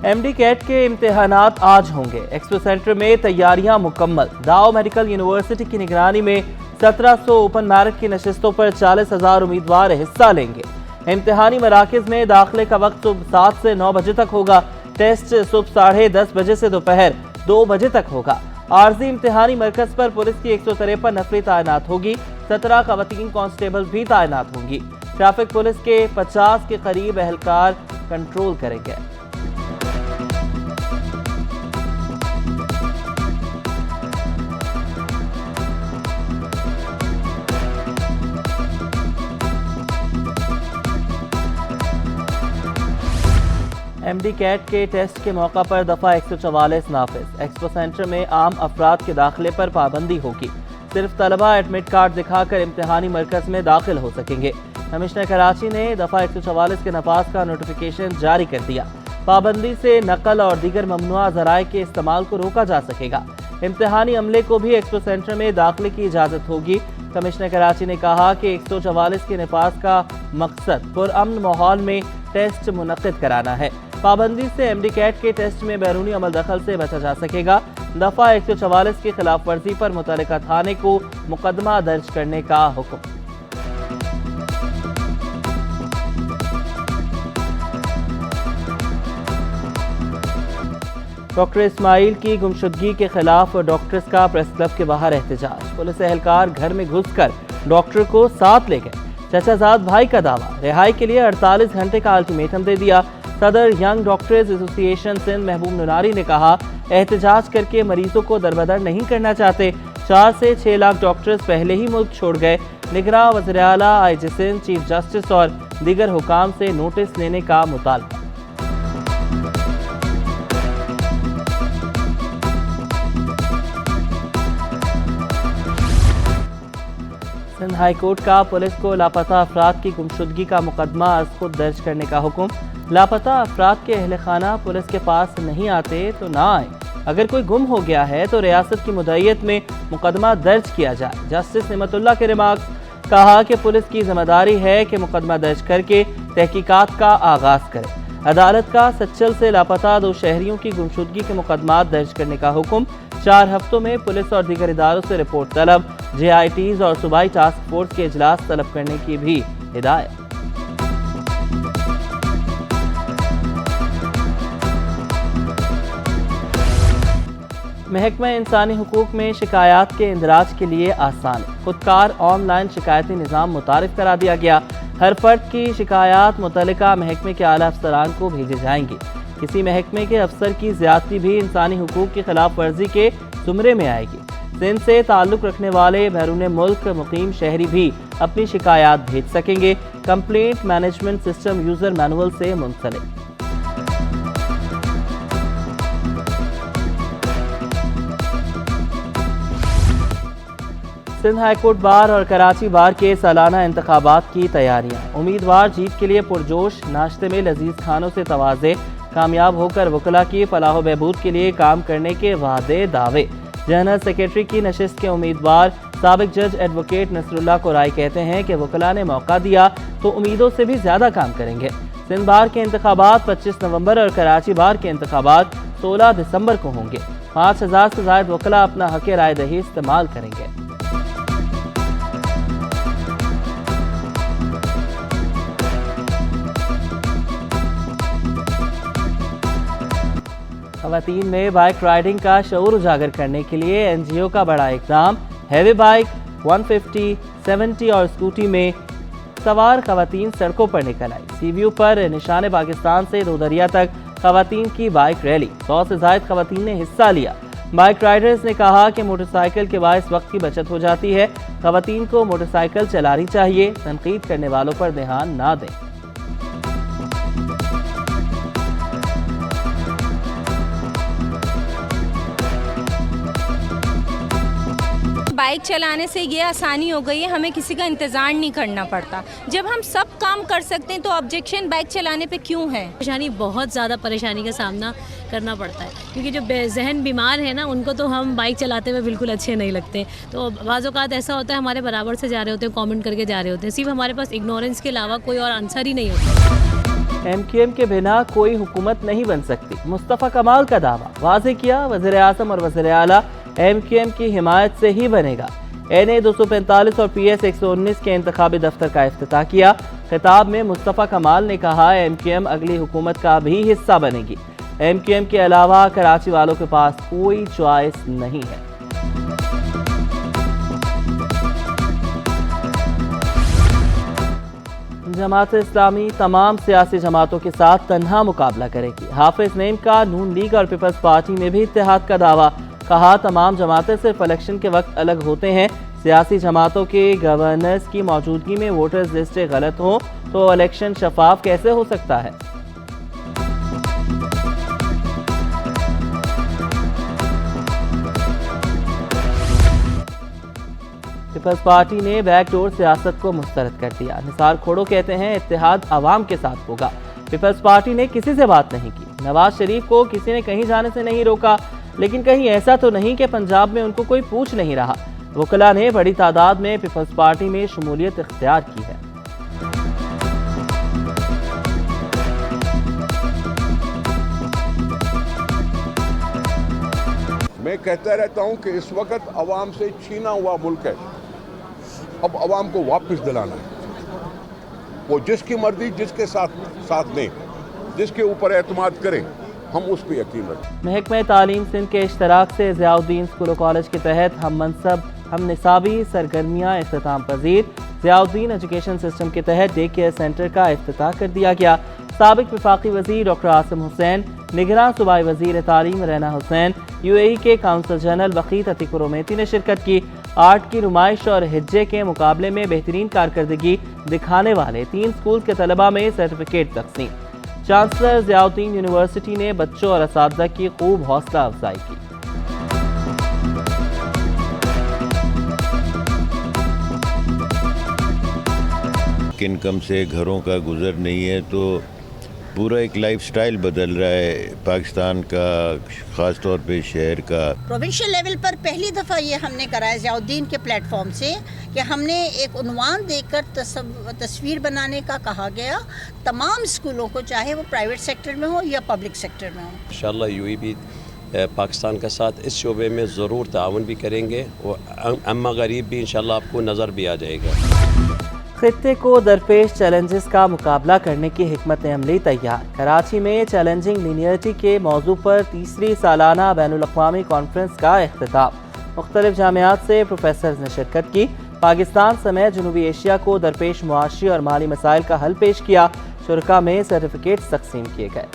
MD cat के इम्तिहानात आज होंगे। एक्सपो सेंटर में तैयारियां मुकम्मल। दाओ मेडिकल यूनिवर्सिटी की निगरानी में 1700 ओपन मैरिट की नशिस्तों पर 40,000 उम्मीदवार हिस्सा लेंगे। इम्तिहानी मराकज में दाखिले का वक्त सुबह 7 से 9 बजे तक होगा। टेस्ट सुबह 10:30 बजे से दोपहर 2 बजे तक होगा। आर्जी इम्तिहानी मरकज पर पुलिस की 153 नफरी तैनात होगी। 17 खवातीन कांस्टेबल भी तैनात होंगी। ट्रैफिक पुलिस के 50 के करीब एहलकार कंट्रोल करेंगे। एमडी कैट के टेस्ट के मौका पर दफा 144 नाफिज। एक्सपो सेंटर में आम अफराद के दाखिले पर पाबंदी होगी। सिर्फ तलबा एडमिट कार्ड दिखाकर इम्तिहानी मरकज में दाखिल हो सकेंगे। कमिश्नर कराची ने दफा 144 के नफाज का नोटिफिकेशन जारी कर दिया। पाबंदी से नकल और दीगर ममनुआ ज़राए के इस्तेमाल को रोका जा सकेगा। इम्तिहानी अमले को भी एक्सपो सेंटर में दाखिले की इजाज़त होगी। कमिश्नर कराची ने कहा कि 144 के नफाज का मकसद पुरअमन माहौल में टेस्ट मुनक्किद कराना है। पाबंदी से एमडी कैट के टेस्ट में बैरूनी अमल दखल से बचा जा सकेगा। दफा 144 की खिलाफ वर्जी पर मुतल्लिका थाने को मुकदमा दर्ज करने का हुक्म। डॉक्टर इस्माइल की गुमशुदगी के खिलाफ डॉक्टर्स का प्रेस क्लब के बाहर एहतजाज। पुलिस एहलकार घर में घुसकर डॉक्टर को साथ ले गए। चचाजाद भाई का दावा, रिहाई के लिए 48 घंटे का अल्टीमेटम दे दिया। सदर यंग डॉक्टर्स एसोसिएशन सिंध महबूब नुनारी ने कहा, एहतजाज करके मरीजों को दरबदर नहीं करना चाहते। 4 से 6 लाख डॉक्टर्स पहले ही मुल्क छोड़ गए। निगरां वज़ीर आला, IG सिंध, चीफ जस्टिस और दीगर हुकाम से नोटिस लेने का मुतालबा। सिंध हाई कोर्ट का पुलिस को लापता अफराद की गुमशुदगी का मुकदमा अज खुद दर्ज करने का हुक्म। लापता अफराद के अहल खाना पुलिस के पास नहीं आते तो ना आए। अगर कोई गुम हो गया है तो रियासत की मुद्दईयत में मुकदमा दर्ज किया जाए। जस्टिस निमतुल्लाह के रिमार्क्स, कहा कि पुलिस की जिम्मेदारी है कि मुकदमा दर्ज करके तहकीकात का आगाज करे। अदालत का सच्चल से लापता 2 शहरियों की गुमशुदगी के मुकदमात दर्ज करने का हुक्म। 4 हफ्तों में पुलिस और दीगर इदारों से रिपोर्ट तलब। JITs और सूबाई टास्क फोर्स के इजलास तलब करने की भी हिदायत। महकमा इंसानी हुकूक में शिकायत के इंदराज के लिए आसान खुदकार ऑनलाइन शिकायती निज़ाम मुतारिफ करा दिया गया। हर फर्द की शिकायत मुतल्लिका महकमे के आला अफसरान को भेजी जाएंगी। किसी महकमे के अफसर की ज्यादती भी इंसानी हुकूक की खिलाफ वर्जी के जुमरे में आएगी। सिंध से ताल्लुक़ रखने वाले बैरून मुल्क मुकीम शहरी भी अपनी शिकायत भेज सकेंगे। Complaint management system user manual से मुंसलिक। सिंध हाई कोर्ट बार और कराची बार के सालाना इंतखाबात की तैयारियां। उम्मीदवार जीत के लिए पुरजोश। नाश्ते में लजीज खानों से तवाज़े। कामयाब होकर वकला की फलाह बहबूद के लिए काम करने के वादे दावे। जनरल सेक्रेटरी की नशिस्त के उम्मीदवार साबिक जज एडवोकेट नसरुल्लाह को राय कहते हैं कि वकला ने मौका दिया तो उम्मीदों से भी ज्यादा काम करेंगे। सिंध बार के इंतखाबात 25 नवंबर और कराची बार के इंतखाबात 16 दिसंबर को होंगे। 5000 से ज्यादा वकला अपना हक राय दही इस्तेमाल करेंगे। खवातीन में बाइक राइडिंग का शऊर उजागर करने के लिए NGO का बड़ा इक़दाम। हैवी बाइक 150, 70 और स्कूटी में सवार खवातीन सड़कों पर निकल आई। सीव्यू पर निशान पाकिस्तान से दो दरिया तक खवातीन की बाइक रैली। 100 से ज्यादा खवातीन ने हिस्सा लिया। बाइक राइडर्स ने कहा कि मोटरसाइकिल के बायस वक्त की बचत हो जाती है। खवातीन को मोटरसाइकिल चलानी चाहिए। तनकीद करने वालों पर ध्यान ना दें। बाइक चलाने से ये आसानी हो गई है, हमें किसी का इंतज़ार नहीं करना पड़ता। जब हम सब काम कर सकते हैं तो ऑब्जेक्शन बाइक चलाने पे क्यों है? परेशानी, बहुत ज़्यादा परेशानी का सामना करना पड़ता है, क्योंकि जो जहन बीमार है ना, उनको तो हम बाइक चलाते हुए बिल्कुल अच्छे नहीं लगते। तो बाज़ औक़ात ऐसा होता है हमारे बराबर से जा रहे होते हैं, कमेंट करके जा रहे होते हैं, सिर्फ हमारे पास इग्नोरेंस के अलावा कोई और आंसर ही नहीं होता। MQM के बिना कोई हुकूमत नहीं बन सकती, मुस्तफ़ा कमाल का दावा। वाज़े किया वज़ीर आज़म और वज़ीर आला MQM की हिमायत से ही बनेगा। NA 245 और PS 119 के इंतखाबी दफ्तर का इफ्तिताह किया। खिताब में मुस्तफ़ा कमाल ने कहा MQM अगली हुकूमत का भी हिस्सा बनेगी। MQM के अलावा कराची वालों के पास कोई चॉइस नहीं है। जमात इस्लामी तमाम सियासी जमातों के साथ तन्हा मुकाबला करेगी। हाफिज नईम का नून लीग और पीपल्स पार्टी में भी इत्तेहाद का दावा। कहा तमाम जमातें सिर्फ इलेक्शन के वक्त अलग होते हैं। सियासी जमातों के गवर्नर्स की मौजूदगी में वोटर्स लिस्ट गलत हो तो इलेक्शन शफाफ कैसे हो सकता है। पीपल्स पार्टी ने बैकडोर सियासत को मुस्तरद कर दिया। निसार खोड़ो कहते हैं इत्तेहाद अवाम के साथ होगा। पीपल्स पार्टी ने किसी से बात नहीं की। नवाज शरीफ को किसी ने कहीं जाने से नहीं रोका, लेकिन कहीं ऐसा तो नहीं कि पंजाब में उनको कोई पूछ नहीं रहा। वकला ने बड़ी तादाद में पीपल्स पार्टी में शमूलियत इख्तियार की है। मैं कहता रहता हूं कि इस वक्त अवाम से छीना हुआ मुल्क है, अब अवाम को वापस दिलाना है। वो जिसकी मर्जी जिसके साथ दें, जिसके ऊपर एतमाद करें, हम उस पर यकीन रखें। महकमा तालीम सिंध के इश्तराक से ज़ियाउद्दीन स्कूल और कॉलेज के तहत हम मनसब हम निसाबी सरगर्मियाँ इख्तिताम पजीर। ज़ियाउद्दीन एजुकेशन सिस्टम के तहत डे केयर सेंटर का इफ्तिताह कर दिया गया। साबिक वफाकी वज़ीर डॉक्टर आसिम हुसैन, निगरान सूबाई वज़ीर तालीम रैना हुसैन, UAE के काउंसल जनरल वकीत अतीक रोमेती ने शिरकत की। आर्ट की नुमाइश और हिज्जे के मुकाबले में बेहतरीन कारकर्दगी दिखाने वाले 3 स्कूल के तलबा में सर्टिफिकेट तकसीम। चांसलर ज़ियाउद्दीन यूनिवर्सिटी ने बच्चों और असातिज़ा की खूब हौसला अफजाई की। इनकम से घरों का गुजर नहीं है तो पूरा एक लाइफस्टाइल बदल रहा है पाकिस्तान का, ख़ास तौर पे शहर का। प्रोविंशियल लेवल पर पहली दफ़ा ये हमने कराया ज़ियाउद्दीन के प्लेटफॉर्म से कि हमने एक उन्वान देकर तस्वीर बनाने का कहा गया तमाम स्कूलों को, चाहे वो प्राइवेट सेक्टर में हो या पब्लिक सेक्टर में हो। इंशाअल्लाह UAE भी पाकिस्तान का साथ इस शोबे में ज़रूर ताउन भी करेंगे और अम्मा गरीब भी इंशाअल्लाह आपको नज़र भी आ जाएगा। खित्ते को दरपेश चैलेंजेस का मुकाबला करने की हिकमत अमली तैयार। कराची में चैलेंजिंग लीनियरिटी के मौजू पर तीसरी सालाना बैनुल-अक़वामी कॉन्फ्रेंस का इख्तिताम। मुख्तलिफ जामियात से प्रोफेसर्स ने शिरकत की। पाकिस्तान समेत जनूबी एशिया को दरपेश मुआशी और माली मसाइल का हल पेश किया। शुरका में सर्टिफिकेट तकसीम किए गए।